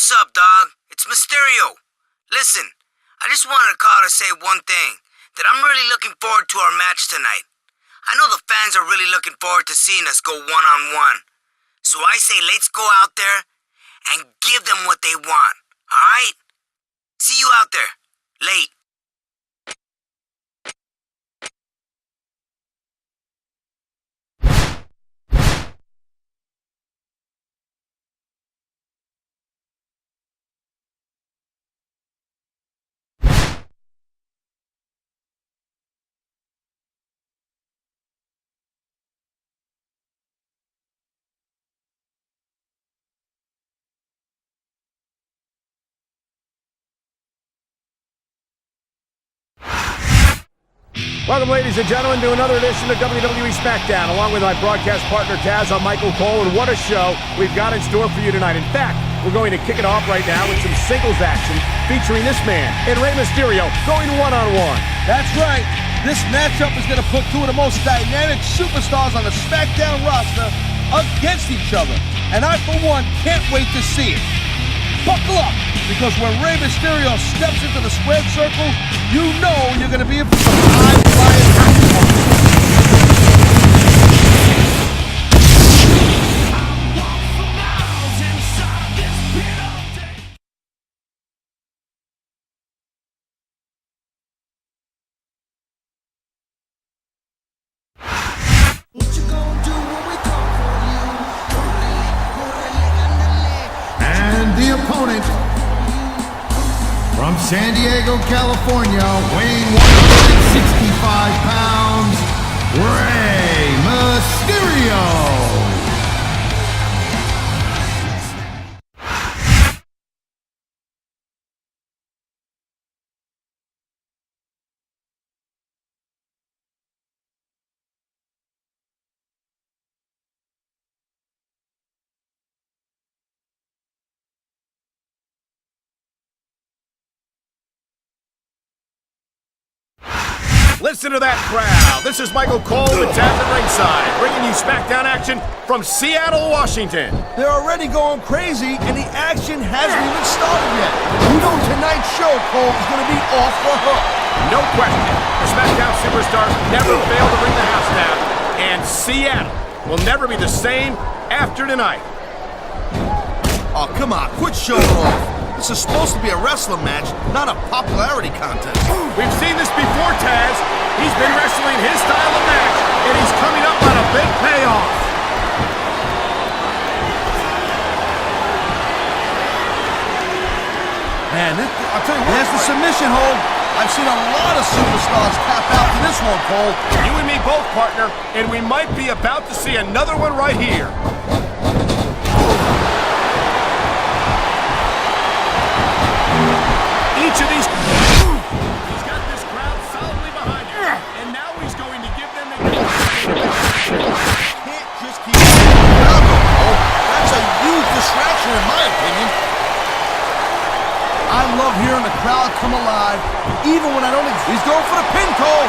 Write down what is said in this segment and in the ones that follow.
What's up, dog? It's Mysterio. Listen, I just wanted to call to say one thing, that I'm really looking forward to our match tonight. I know the fans are really looking forward to seeing us go one-on-one. So I say let's go out there and give them what they want, alright? See you out there. Late. Welcome, ladies and gentlemen, to another edition of WWE Smackdown. Along with my broadcast partner, Taz, I'm Michael Cole, and what a show we've got in store for you tonight. In fact, we're going to kick it off right now with some singles action featuring this man and Rey Mysterio going one-on-one. That's right. This matchup is going to put two of the most dynamic superstars on the Smackdown roster against each other. And I, for one, can't wait to see it. Buckle up, because when Rey Mysterio steps into the squared circle, you know you're going to be in for some high-flying action. What you gonna do when we come for you? And the opponent, from San Diego, California, weighing 165 pounds, Rey Mysterio. Listen to that crowd. This is Michael Cole with Taz at ringside, bringing you Smackdown action from Seattle, Washington. They're already going crazy, and the action hasn't even started yet. You know tonight's show, Cole, is going to be off the hook. No question. The Smackdown superstars never fail to bring the house down, and Seattle will never be the same after tonight. Oh, come on, quit showing off. This is supposed to be a wrestling match, not a popularity contest. We've seen this before, Taz. He's been wrestling his style of match, and he's coming up on a big payoff. Man, I'll tell you what, there's the submission hold. I've seen a lot of superstars tap out to this one, Cole. You and me both, partner, and we might be about to see another one right here. Each of these... He's got this crowd solidly behind him, and now he's going to give them a... Can't just keep around, Cole. That's a huge distraction, in my opinion. I love hearing the crowd come alive, even when I don't... He's going for the pin, Cole.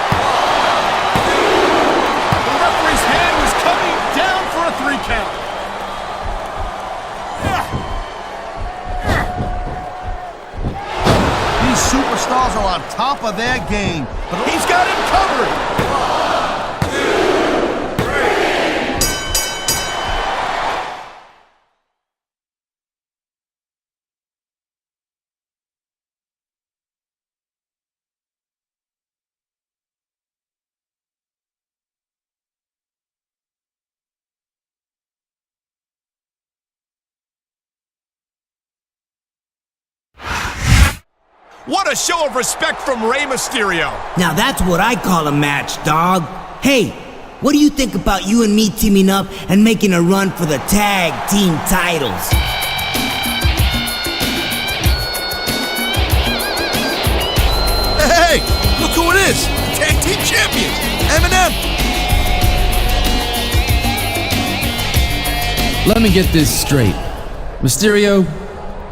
The referee's hand was coming down for a 3 count. Superstars are on top of their game. But he's got him covered. 1, 2, 3. What a show of respect from Rey Mysterio. Now that's what I call a match, dog. Hey, what do you think about you and me teaming up and making a run for the tag team titles? Hey, look who it is. Tag team champions, Eminem. Let me get this straight. Mysterio,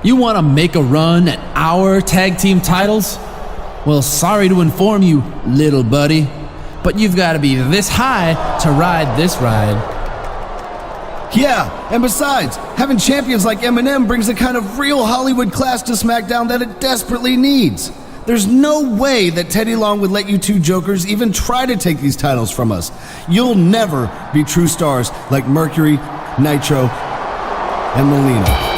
you want to make a run at our tag team titles? Well, sorry to inform you, little buddy, but you've got to be this high to ride this ride. Yeah, and besides, having champions like Eminem brings a kind of real Hollywood class to SmackDown that it desperately needs. There's no way that Teddy Long would let you two jokers even try to take these titles from us. You'll never be true stars like Mercury, Nitro, and Melina.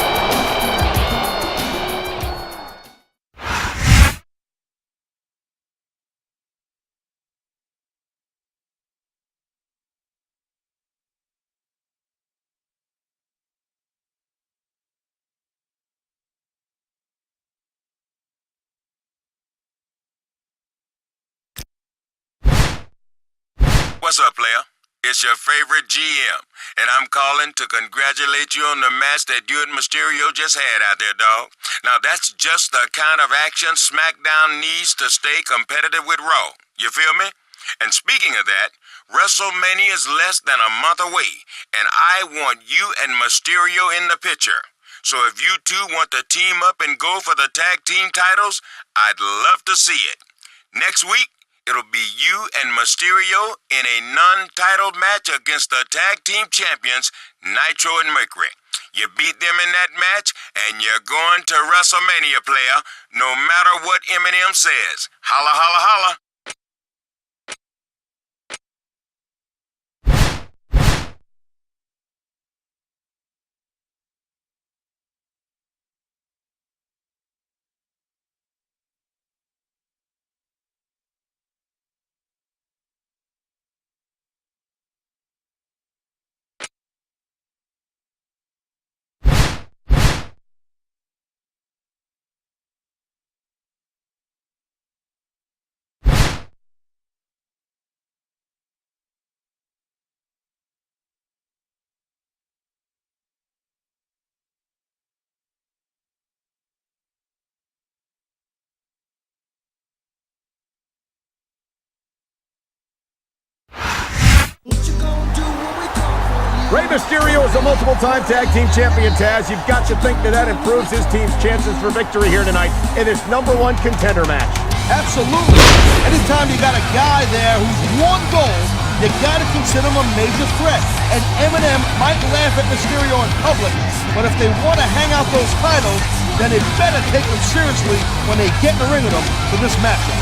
What's up, player? It's your favorite GM, and I'm calling to congratulate you on the match that you and Mysterio just had out there, dog. Now, that's just the kind of action SmackDown needs to stay competitive with Raw. You feel me? And speaking of that, WrestleMania is less than a month away, and I want you and Mysterio in the picture. So if you two want to team up and go for the tag team titles, I'd love to see it. Next week, it'll be you and Mysterio in a non-titled match against the tag team champions, Nitro and Mercury. You beat them in that match, and you're going to WrestleMania, player, no matter what Eminem says. Holla, holla, holla. What you gonna do when we come for you? Rey Mysterio is a multiple-time tag team champion, Taz. You've got to think that improves his team's chances for victory here tonight in this #1 contender match. Absolutely. Anytime you got a guy there who's one goal, you gotta consider him a major threat. And Eminem might laugh at Mysterio in public, but if they want to hang out those titles, then they better take them seriously when they get in the ring with them for this matchup.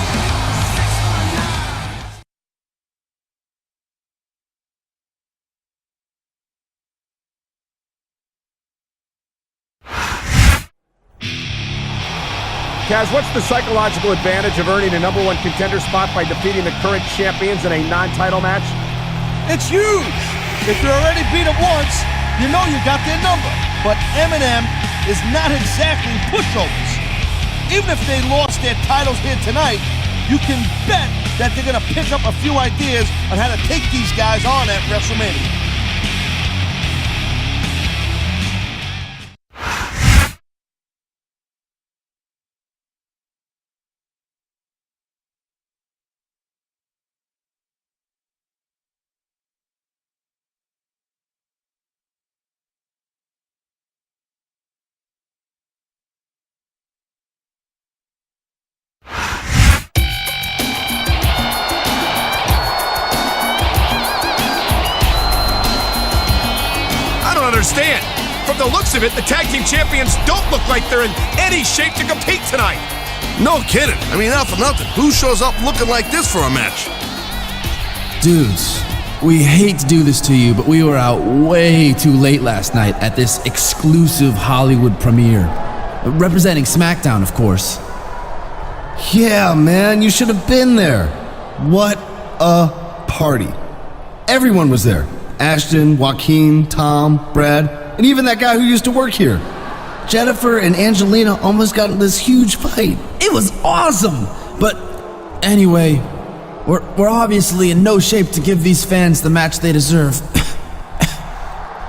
Kaz, what's the psychological advantage of earning a #1 contender spot by defeating the current champions in a non-title match? It's huge. If you already beat them once, you know you got their number. But Eminem is not exactly pushovers. Even if they lost their titles here tonight, you can bet that they're going to pick up a few ideas on how to take these guys on at WrestleMania. Understand. From the looks of it, the tag team champions don't look like they're in any shape to compete tonight. No kidding. I mean, not for nothing. Who shows up looking like this for a match? Dudes, we hate to do this to you, but we were out way too late last night at this exclusive Hollywood premiere. Representing Smackdown, of course. Yeah, man, you should have been there. What a party. Everyone was there. Ashton, Joaquin, Tom, Brad, and even that guy who used to work here. Jennifer and Angelina almost got in this huge fight. It was awesome! But anyway, we're obviously in no shape to give these fans the match they deserve.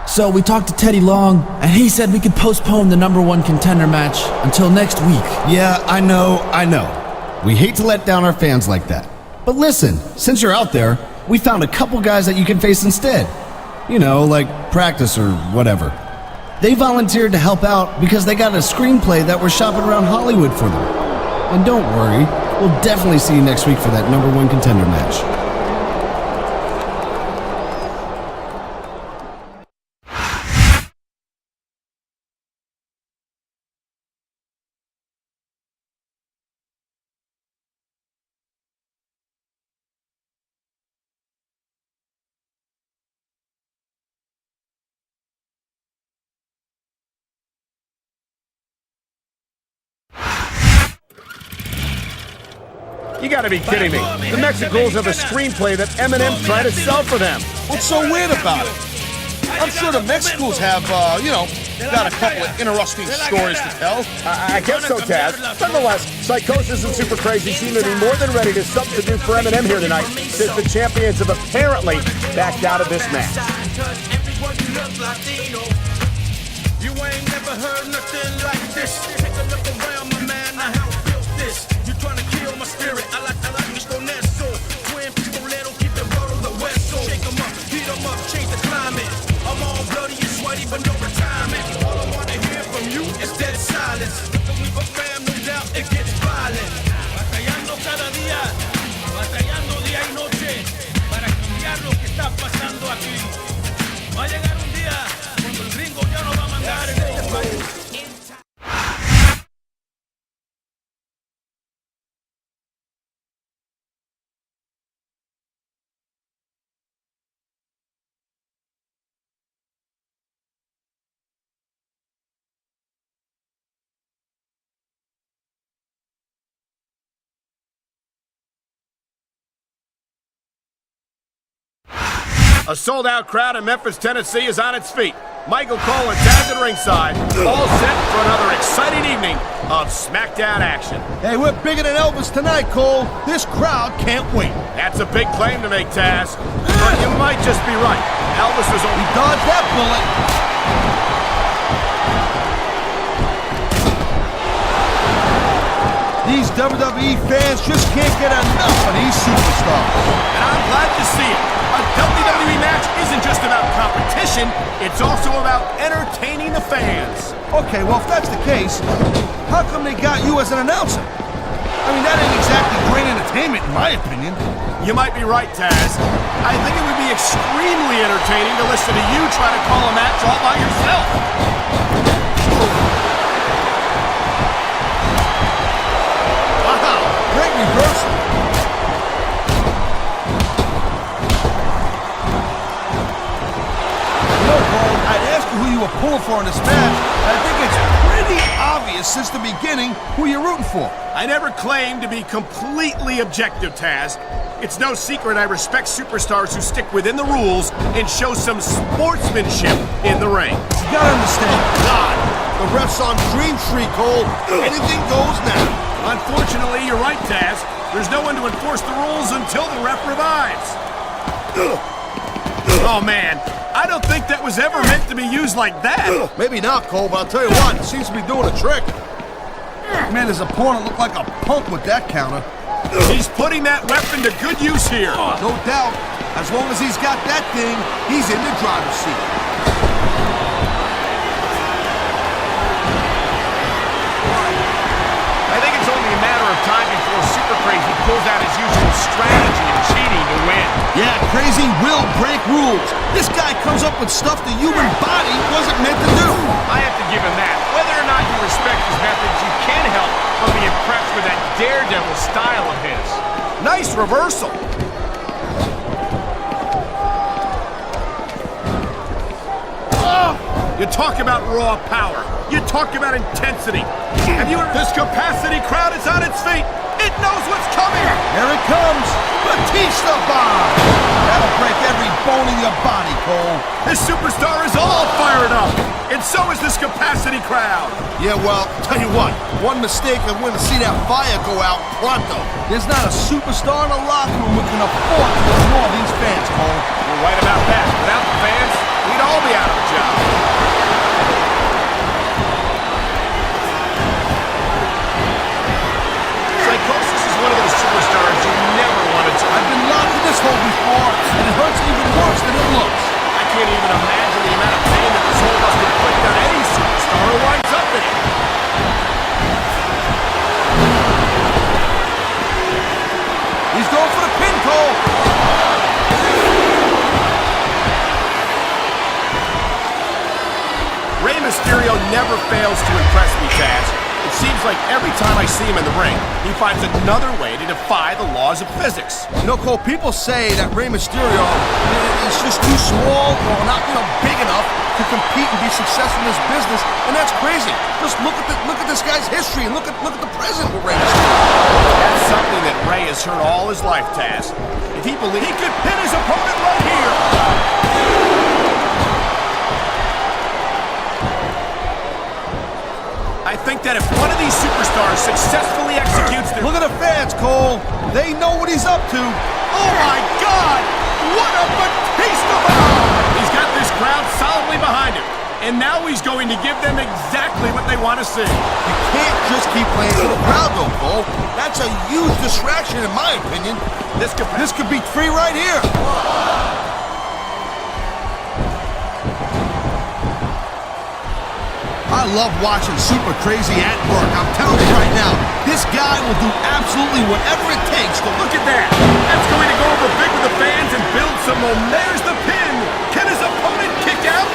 So we talked to Teddy Long, and he said we could postpone the #1 contender match until next week. Yeah, I know. We hate to let down our fans like that. But listen, since you're out there, we found a couple guys that you can face instead. You know, like practice or whatever. They volunteered to help out because they got a screenplay that we're shopping around Hollywood for them. And don't worry, we'll definitely see you next week for that #1 contender match. You gotta be kidding me. The Mexicals have a screenplay that Eminem tried to sell for them. What's so weird about it? I'm sure the Mexicals have, got a couple of interesting stories to tell. I guess so, Taz. Nonetheless, Psychosis and Super Crazy seem to be more than ready to substitute for Eminem here tonight, since the champions have apparently backed out of this match. You ain't never heard nothing like this. Take a look around, my man, now how I built this. You trying to kill my spirit, I like esto neso. Twin pistolero, keep the road on the west. So shake 'em up, beat 'em up, change the climate. I'm all bloody and sweaty, but no retirement. All I wanna hear from you is dead silence. When we go fam, no doubt it gets violent. Batallando cada día, batallando día y noche, para cambiar lo que está pasando aquí. Va a llegar un día cuando el gringo ya no va a mandar en este país. A sold-out crowd in Memphis, Tennessee is on its feet. Michael Cole and Taz at ringside, all set for another exciting evening of Smackdown action. Hey, we're bigger than Elvis tonight, Cole. This crowd can't wait. That's a big claim to make, Taz. But you might just be right. Elvis was only... He dodged that bullet. These WWE fans just can't get enough of these superstars. And I'm glad to see it. A WWE match isn't just about competition, it's also about entertaining the fans. Okay, well, if that's the case, how come they got you as an announcer? I mean, that ain't exactly great entertainment, in my opinion. You might be right, Taz. I think it would be extremely entertaining to listen to you try to call a match all by yourself. Wow, great reversal. I'd ask you who you were pulling for in this match. I think it's pretty obvious since the beginning who you're rooting for. I never claimed to be completely objective, Taz. It's no secret I respect superstars who stick within the rules and show some sportsmanship in the ring. You gotta understand, God, the ref's on Dream Street, Cole. Anything goes now. Unfortunately, you're right, Taz. There's no one to enforce the rules until the ref revives. Oh, man. I don't think that was ever meant to be used like that. Maybe not, Cole, but I'll tell you what, it seems to be doing a trick. Man, his opponent looked like a punk with that counter. He's putting that weapon to good use here. No doubt. As long as he's got that thing, he's in the driver's seat. I think it's only a matter of time before Super Crazy pulls out his usual strategy of cheating to win. Yeah, Crazy will break rules. This guy comes up with stuff the human body wasn't meant to do. I have to give him that. Whether or not you respect his methods, you can't help but be impressed with that daredevil style of his. Nice reversal. You talk about raw power. You talk about intensity. Have you heard this capacity crowd is on its feet? It knows what's coming. Here it comes. Batista bomb. That'll break every bone in your body, Cole. This superstar is all fired up. And so is this capacity crowd. Yeah, well, tell you what. One mistake and we're going to see that fire go out pronto. There's not a superstar in the locker room who can afford to ignore these fans, Cole. You're right about that. Without the fans, we'd all be out of a job. Psychosis is one of those superstars you never wanted to. I've been locked in this hole before, and it hurts even worse than it looks. I can't even imagine the amount of pain that this hole must inflict on any superstar who winds up in it. He's going for the pin, Cole. Rey Mysterio never fails to impress me, Taz. It seems like every time I see him in the ring, he finds another way to defy the laws of physics. You know, Cole, people say that Rey Mysterio is just too small or not, big enough to compete and be successful in this business, and that's crazy. Just look at this guy's history and look at the present with Rey Mysterio. That's something that Rey has heard all his life, Taz. If he believes he could pin his opponent right here. I think that if one of these superstars successfully executes their... Look at the fans, Cole. They know what he's up to. Oh my God! What a Batista bomb! He's got this crowd solidly behind him. And now he's going to give them exactly what they want to see. You can't just keep playing to the crowd, though, Cole. That's a huge distraction, in my opinion. This could be 3 right here. I love watching Super Crazy at work. I'm telling you right now, this guy will do absolutely whatever it takes to Look at that. That's going to go over big with the fans and build some momentum. There's the pin. Can his opponent kick out?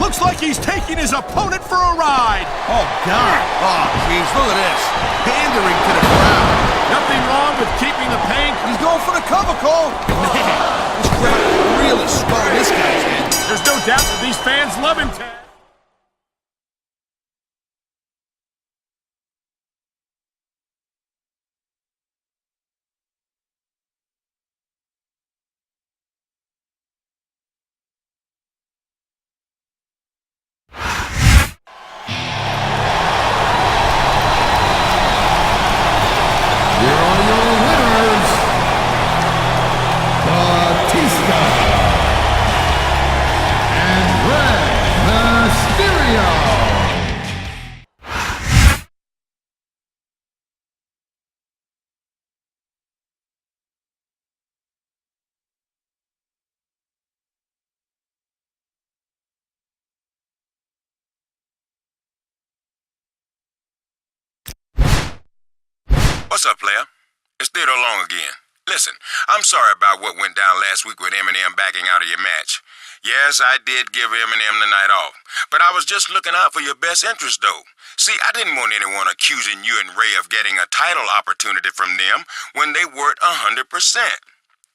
Looks like he's taking his opponent for a ride. Oh, God. Oh, jeez, look at this. Pandering to the crowd. Nothing wrong with keeping the pain. He's going for the cover, Cole. Man, this crowd really swelling this guy's head. There's no doubt that these fans love him, Ted. Here are your winners, Batista and Rey Mysterio. What's up, player? It's Theodore Long again. Listen, I'm sorry about what went down last week with Eminem backing out of your match. Yes, I did give Eminem the night off, but I was just looking out for your best interest, though. See, I didn't want anyone accusing you and Ray of getting a title opportunity from them when they weren't 100%.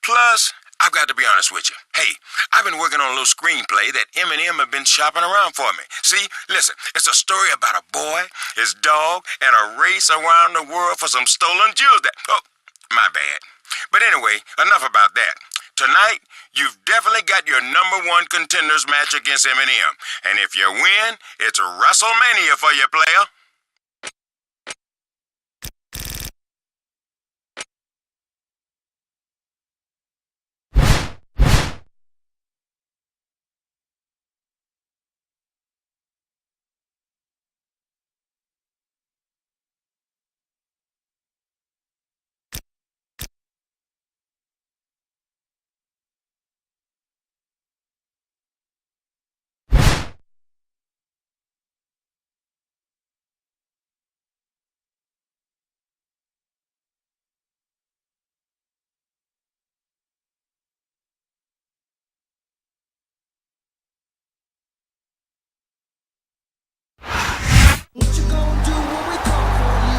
Plus, I've got to be honest with you. Hey, I've been working on a little screenplay that Eminem have been shopping around for me. See, listen, it's a story about a boy, his dog, and a race around the world for some stolen jewels that... Oh, my bad. But anyway, enough about that. Tonight, you've definitely got your #1 contenders match against Eminem. And if you win, it's WrestleMania for you, player.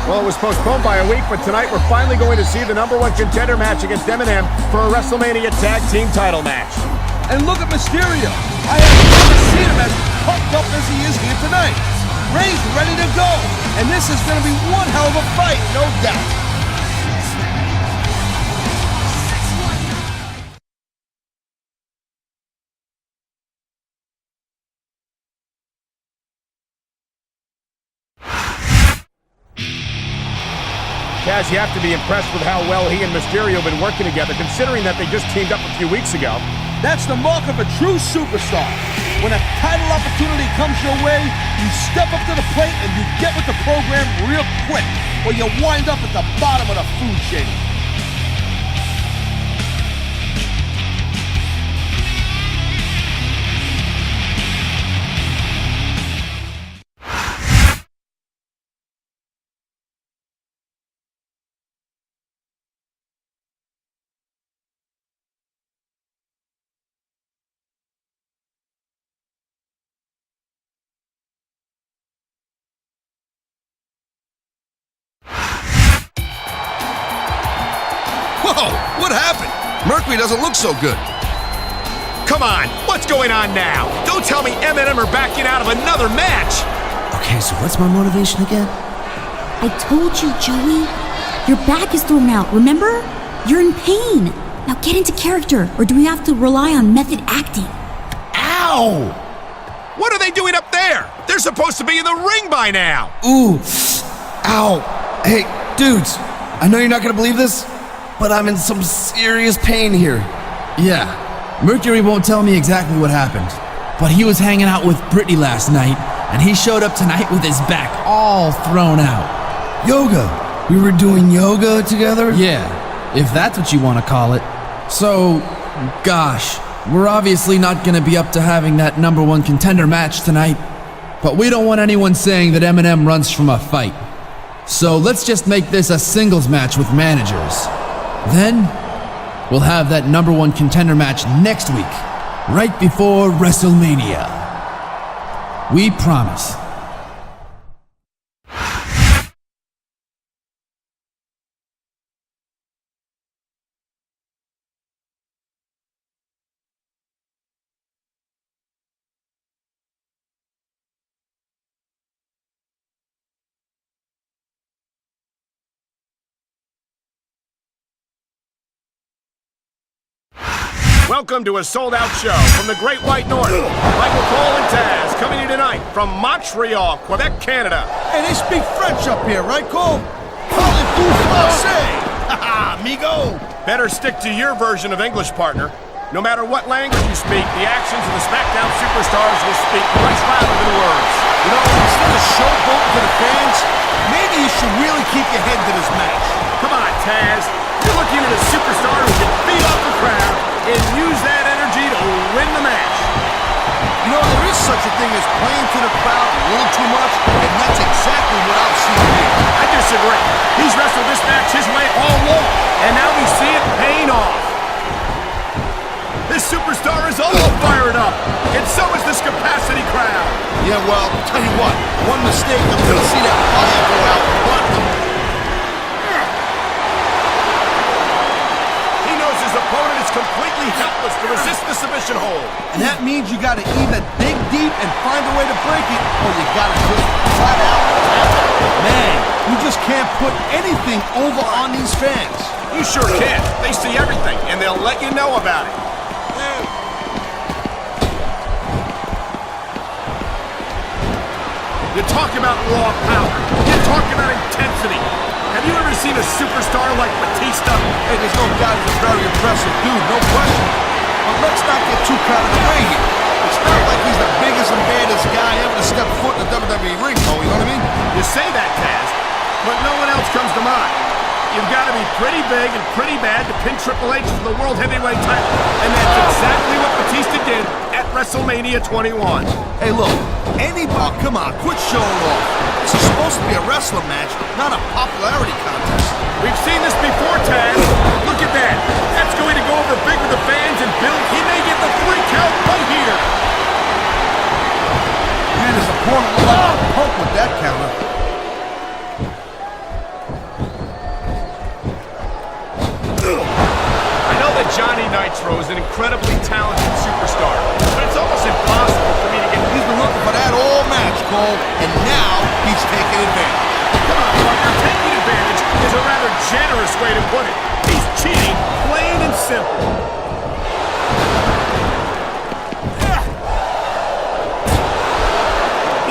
Well, it was postponed by a week, but tonight we're finally going to see the #1 contender match against Eminem for a WrestleMania Tag Team title match. And look at Mysterio. I have never seen him as pumped up as he is here tonight. Rey's ready to go. And this is going to be one hell of a fight, no doubt. Taz, you have to be impressed with how well he and Mysterio have been working together, considering that they just teamed up a few weeks ago. That's the mark of a true superstar. When a title opportunity comes your way, you step up to the plate and you get with the program real quick, or you wind up at the bottom of the food chain. Whoa, what happened? Mercury doesn't look so good. come on. What's going on now? Don't tell me M&M are backing out of another match. Okay, so what's my motivation again? I told you, Joey. Your back is thrown out, remember? You're in pain. Now get into character, or do we have to rely on method acting? Ow! What are they doing up there? They're supposed to be in the ring by now. Ooh, ow. Hey, dudes, I know you're not gonna believe this, but I'm in some serious pain here. Yeah, Mercury won't tell me exactly what happened, but he was hanging out with Brittany last night, and he showed up tonight with his back all thrown out. Yoga. We were doing yoga together? Yeah, if that's what you want to call it. So, gosh, we're obviously not going to be up to having that #1 contender match tonight, but we don't want anyone saying that M&M runs from a fight. So let's just make this a singles match with managers. Then, we'll have that #1 contender match next week, right before WrestleMania. We promise. Welcome to a sold-out show from the Great White North. Michael Cole and Taz coming to you tonight from Montreal, Quebec, Canada. Hey, they speak French up here, right, Cole? Parlez-vous français? Haha, amigo. Better stick to your version of English, partner. No matter what language you speak, the actions of the Smackdown superstars will speak much louder than words. You know, instead of showboating to the fans, maybe you should really keep your head to this match. Come on, Taz. You're looking at a superstar who can feed off the crowd and use that energy to win the match. You know, there is such a thing as playing to the crowd a little too much, and that's exactly what I've seen here. I disagree. He's wrestled this match his way all along, and now we see it paying off. This superstar is all fired up, and so is this capacity crowd. Yeah, well, tell you what, one mistake I'm going to see that fire go out the button. He knows his opponent is completely helpless to resist the submission hold. And that means you got to either dig deep and find a way to break it, or you got to just flat out tap it. Man, you just can't put anything over on these fans. You sure can. They see everything, and they'll let you know about it. You talk about raw power. You talk about intensity. Have you ever seen a superstar like Batista? Hey, there's no doubt he's a very impressive dude, no question. But let's not get too carried away here. It's not like he's the biggest and baddest guy ever to step foot in the WWE ring, though, you know what I mean? You say that, Taz, but no one else comes to mind. You've got to be pretty big and pretty bad to pin Triple H for the World Heavyweight title. And that's exactly what Batista did at WrestleMania 21. Hey, look, come on, quit showing off. This is supposed to be a wrestling match, not a popularity contest. We've seen this before, Taz. Look at that. That's going to go over big with the fans, and Bill, he may get the 3 count right here. Man, his opponent looked like a punk with that counter. I know that Johnny Nitro is an incredibly talented superstar, but it's almost impossible for me to get... He's been looking for that all match, Cole, and now he's taking advantage. Come on, partner, taking advantage is a rather generous way to put it. He's cheating, plain and simple.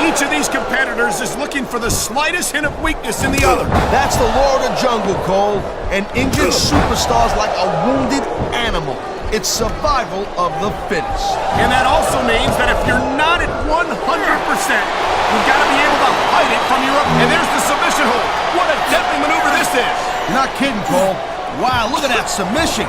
Each of these competitors is looking for the slightest hint of weakness in the other. That's the law of the jungle, Cole. An injured superstar's like a wounded animal. It's survival of the fittest. And that also means that if you're not at 100%, you've got to be able to hide it from your... And there's the submission hold. What a deadly maneuver this is. You're not kidding, Cole. Wow, look at that submission.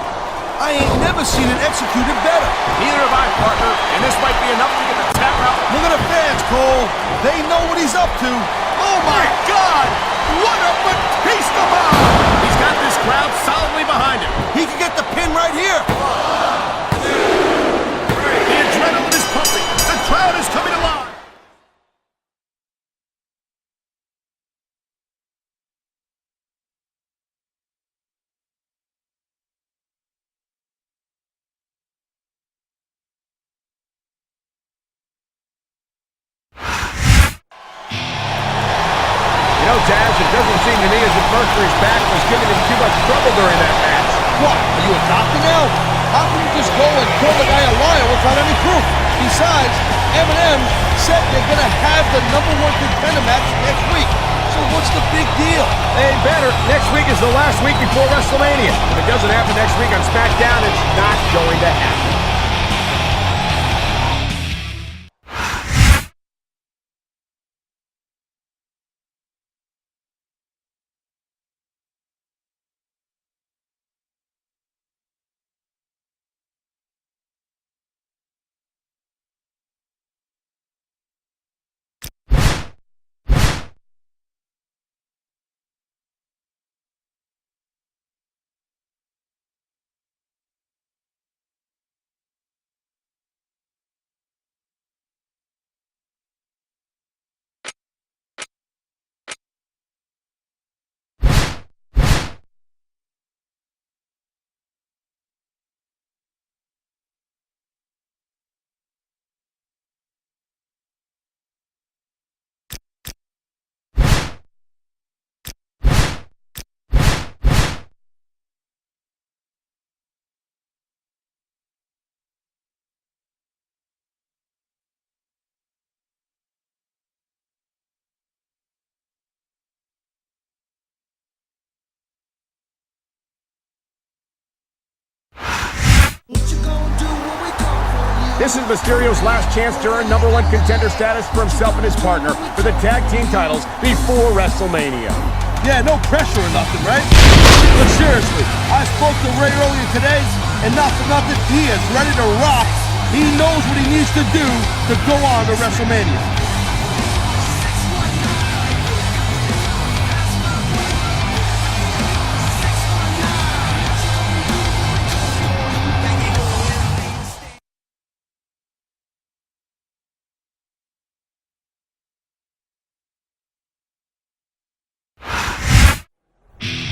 I ain't never seen it executed better. Neither have I, partner. And this might be enough to get the tap out. Look at the fans, Cole. They know what he's up to. Oh, my God. What a Batista bomb. He's got this crowd solidly behind him. He can get the pin right here. The adrenaline is pumping. The crowd is coming alive. You know, Taz, it doesn't seem to me as if Mercury's back was giving him too much trouble during that match. What? Are you a doctor now? How can you just go and call the guy a liar without any proof? Besides, M&M said they're going to have the #1 contender match next week. So what's the big deal? They better. Next week is the last week before WrestleMania. If it doesn't happen next week on Smackdown, it's not going to happen. This is Mysterio's last chance to earn #1 contender status for himself and his partner for the tag team titles before WrestleMania. Yeah, no pressure or nothing, right? But seriously, I spoke to Ray earlier today, and not for nothing, he is ready to rock. He knows what he needs to do to go on to WrestleMania.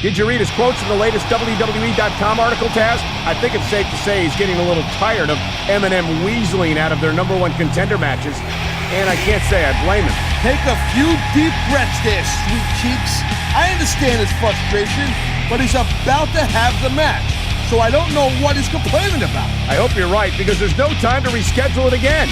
Did you read his quotes in the latest WWE.com article, Taz? I think it's safe to say he's getting a little tired of M&M weaseling out of their #1 contender matches, and I can't say I blame him. Take a few deep breaths there, sweet cheeks. I understand his frustration, but he's about to have the match, so I don't know what he's complaining about. I hope you're right, because there's no time to reschedule it again.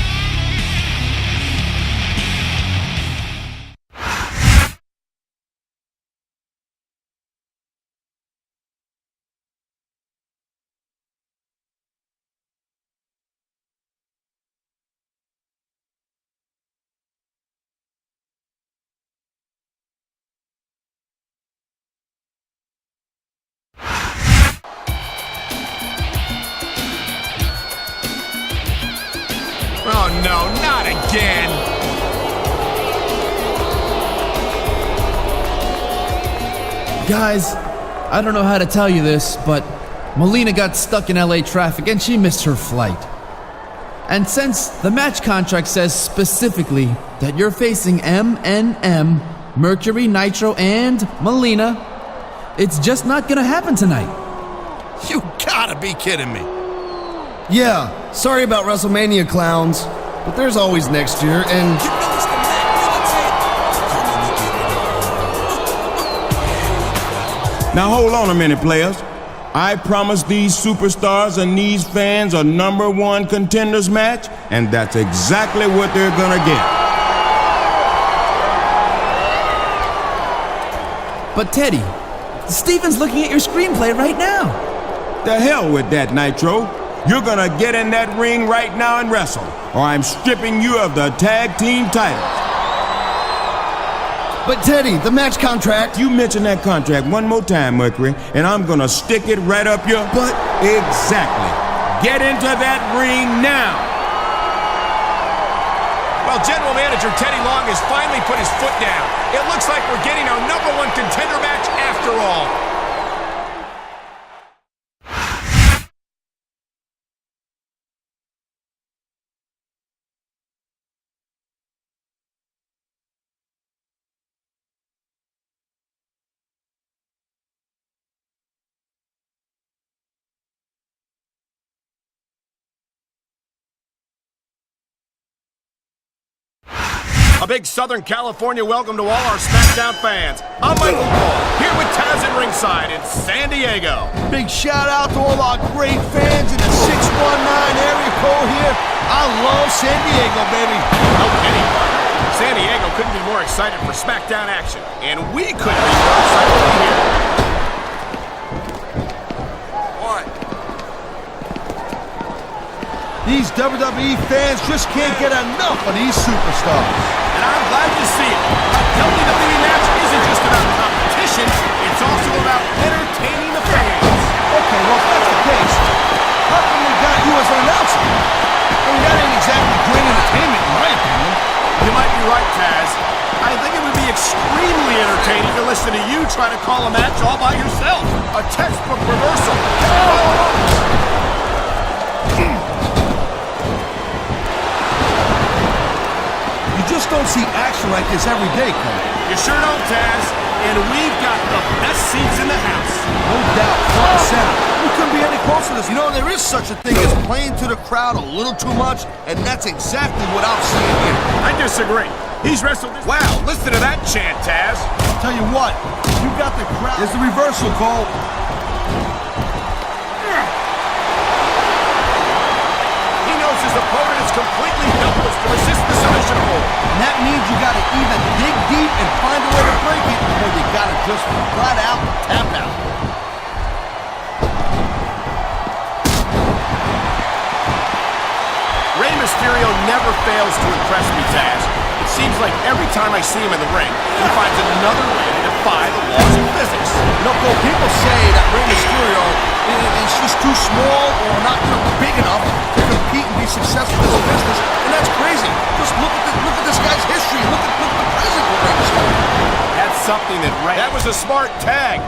Oh no, not again! Guys, I don't know how to tell you this, but Melina got stuck in LA traffic and she missed her flight. And since the match contract says specifically that you're facing M&M, Mercury, Nitro, and Melina, it's just not gonna happen tonight. You gotta be kidding me. Yeah, sorry about WrestleMania, clowns. But there's always next year, and... Now hold on a minute, players. I promised these superstars and these fans a #1 contenders match, and that's exactly what they're gonna get. But Teddy, Steven's looking at your screenplay right now. The hell with that, Nitro. You're gonna get in that ring right now and wrestle, or I'm stripping you of the tag team titles. But Teddy, the match contract... You mention that contract one more time, Mercury, and I'm gonna stick it right up your butt. Exactly. Get into that ring now. Well, General Manager Teddy Long has finally put his foot down. It looks like we're getting our #1 contender match after all. big Southern California welcome to all our Smackdown fans. I'm Michael Cole, here with Taz at ringside in San Diego. Big shout out to all our great fans in the 619 area code here. I love San Diego, baby. No kidding, partner. San Diego couldn't be more excited for Smackdown action, and we couldn't be more excited to be here. These WWE fans just can't get enough of these superstars. And I'm glad to see it. A WWE match isn't just about competition, it's also about entertaining the fans. Okay, well, if that's the case, how come they got you as an announcer? I mean, that ain't exactly great entertainment, in my opinion. You might be right, Taz. I think it would be extremely entertaining to listen to you try to call a match all by yourself. A textbook reversal. You just don't see action like this every day, Cole. You sure don't, Taz. And we've got the best seats in the house. No doubt, front and center. We couldn't be any closer to this. You know, there is such a thing as playing to the crowd a little too much, and that's exactly what I'm seeing here. I disagree. He's wrestled this. Wow, listen to that chant, Taz. I'll tell you what, you got the crowd. There's the reversal, Cole. He knows his opponent is completely helpless to resist the submission hold. And that means you gotta either dig deep and find a way to break it, or you gotta just flat out tap out. Rey Mysterio never fails to impress me, Taz. It seems like every time I see him in the ring, he finds another way to defy the laws of physics. You know, Cole, people say that Rey Mysterio is just too small or not big enough to compete and be successful in this business, and that's crazy. Just look at this guy's history. Look at the present with Rey Mysterio. That's something that Rey... That was a smart tag.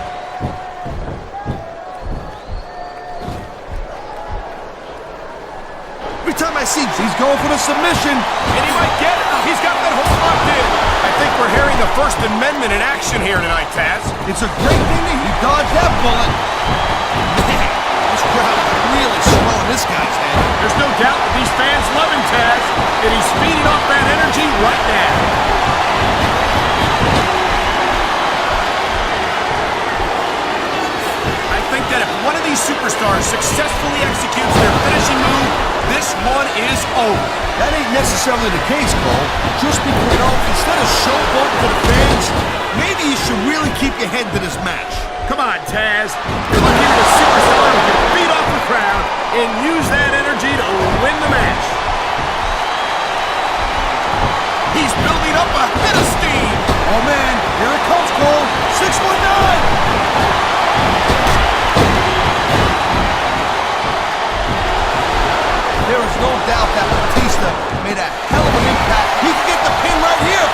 Every time I see he's going for the submission. And he might get it. He's got that hold locked in. I think we're hearing the First Amendment in action here tonight, Taz. It's a great thing that he dodged that bullet. Man, this crowd is really swelling this guy's head. There's no doubt that these fans love him, Taz, and he's feeding off that energy right now. I think that if one of these superstars successfully executes their finishing move, this one is over. That ain't necessarily the case, Cole. Just because, you know, instead of showboating to the fans, maybe you should really keep your head to this match. Come on, Taz. You're looking at a superstar who can beat off the crowd and use that energy to win the match. He's building up a hit of steam. Oh, man. Here it comes, Cole. 619. There is no doubt that Batista made a hell of an impact. He can get the pin right here.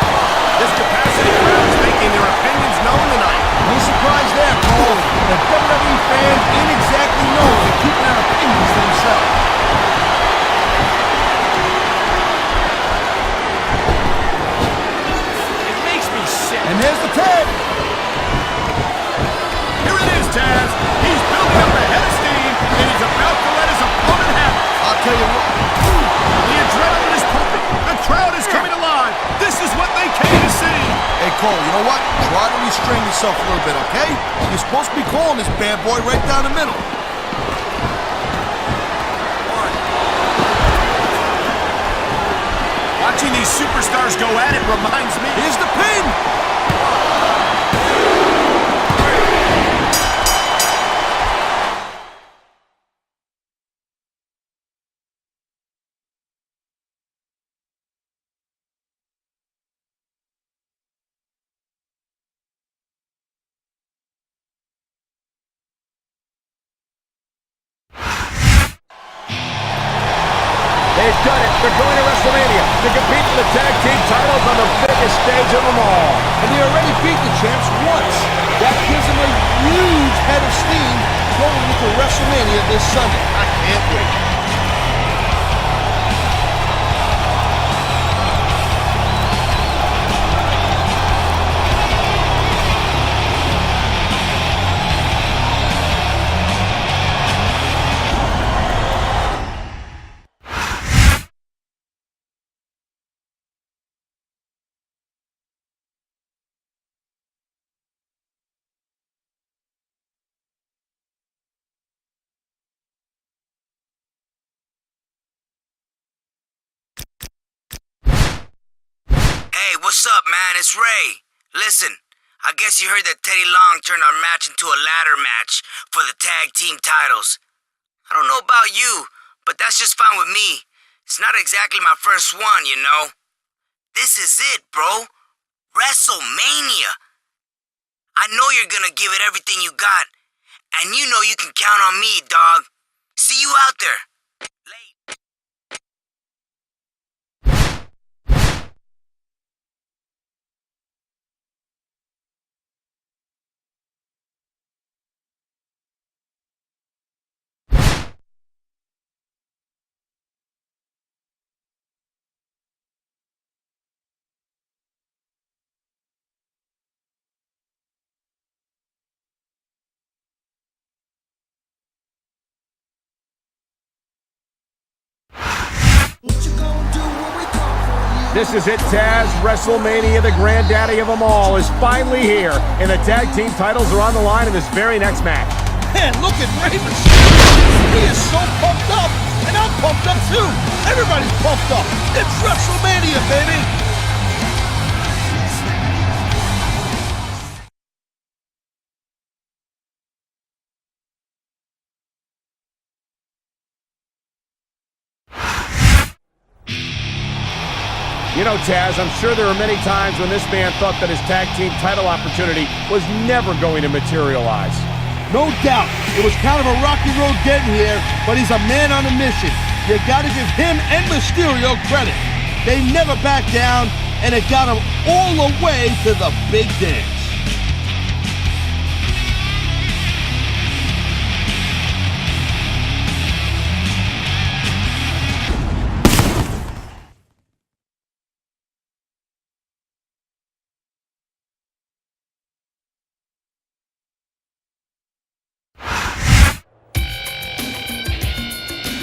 This capacity crowd is making their opinions known tonight. No surprise there, Cole. The WWE fans ain't exactly known for keeping their opinions to themselves. It makes me sick. And there's the tag. Here it is, Taz. He's building up a head of steam, and he's about to let his opponent have it. I'll tell you what. The adrenaline is pumping. The crowd is coming alive. This is what they came to see. Hey, Cole, you know what? Try to restrain yourself a little bit, okay? You're supposed to be calling this bad boy right down the middle. Watching these superstars go at it reminds me. Here's the pin. They've done it. They're going to WrestleMania to compete for the tag team titles on the biggest stage of them all. And they already beat the champs once. That gives them a huge head of steam going into WrestleMania this Sunday. I can't wait. what's up, man? It's Ray. Listen, I guess you heard that Teddy Long turned our match into a ladder match for the tag team titles. I don't know about you, but that's just fine with me. It's not exactly my first one, you know. This is it, bro. WrestleMania. I know you're gonna give it everything you got, and you know you can count on me, dog. See you out there. Late. This is it, Taz. WrestleMania, the granddaddy of them all, is finally here, and the tag team titles are on the line in this very next match. Man, look at Rey Mysterio. He is so pumped up, and I'm pumped up too. Everybody's pumped up. It's WrestleMania, baby. You know, Taz, I'm sure there were many times when this man thought that his tag team title opportunity was never going to materialize. No doubt. It was kind of a rocky road getting here, but he's a man on a mission. You gotta give him and Mysterio credit. They never backed down, and it got them all the way to the big dance.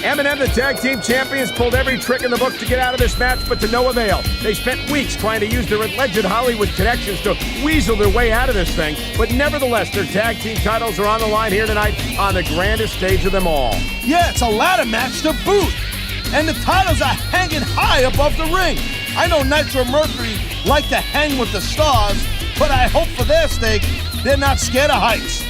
M&M, the tag team champions, pulled every trick in the book to get out of this match, but to no avail. They spent weeks trying to use their alleged Hollywood connections to weasel their way out of this thing, but nevertheless, their tag team titles are on the line here tonight on the grandest stage of them all. Yeah, it's a ladder match to boot. And the titles are hanging high above the ring. I know Nitro Mercury like to hang with the stars, but I hope for their sake, they're not scared of heights.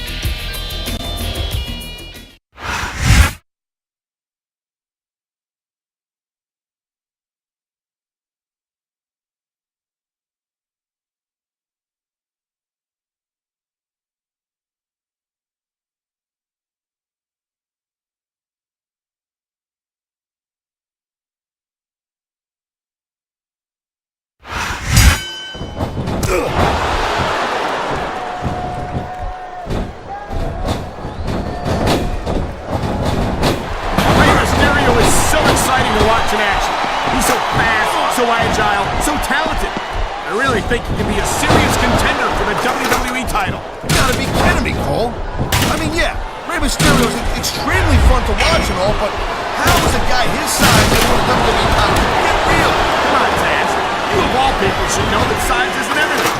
In action. He's so fast, so agile, so talented. I really think he can be a serious contender for the WWE title. You gotta be kidding me, Cole. I mean, yeah, Rey Mysterio is extremely fun to watch and all, but how is a guy his size that won the WWE title? Get real. Come on, Taz. You of all people should know that size isn't everything.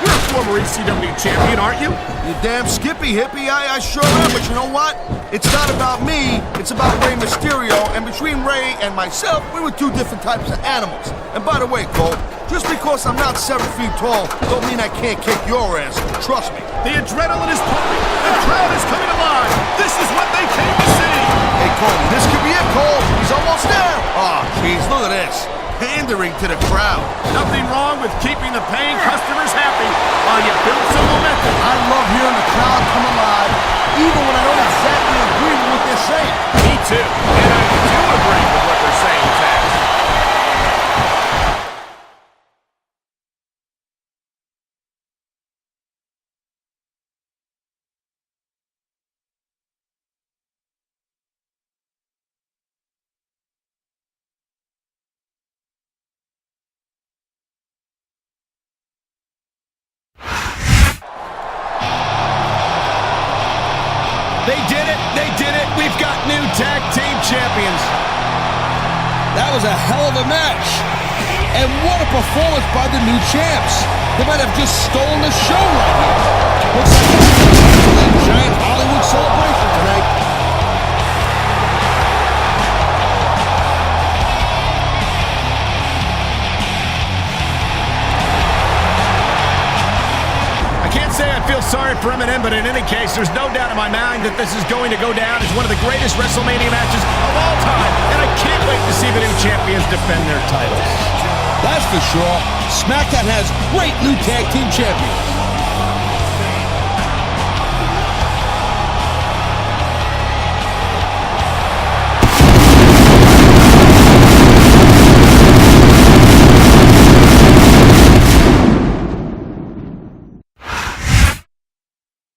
You're a former ECW champion, aren't you? You damn skippy hippie, I sure am, but you know what? It's not about me, it's about Rey Mysterio, and between Rey and myself, we were two different types of animals. And by the way, Cole, just because I'm not 7 feet tall, don't mean I can't kick your ass, trust me. The adrenaline is pumping, the crowd is coming alive, this is what they came to see! Hey, Cole, this could be it, Cole, he's almost there! Oh, jeez, look at this, pandering to the crowd. Nothing wrong with keeping the paying customers happy while you build some momentum. I love hearing the crowd come alive, even when I don't exactly agree with what they're saying. Me too, and I do agree with what they're saying, Taz. They did it, we've got new tag team champions. That was a hell of a match. And what a performance by the new champs. They might have just stolen the show right here. Looks like a giant Hollywood celebration tonight. feel sorry for Eminem, but in any case, there's no doubt in my mind that this is going to go down as one of the greatest WrestleMania matches of all time, and I can't wait to see the new champions defend their titles. That's for sure. SmackDown has great new tag team champions.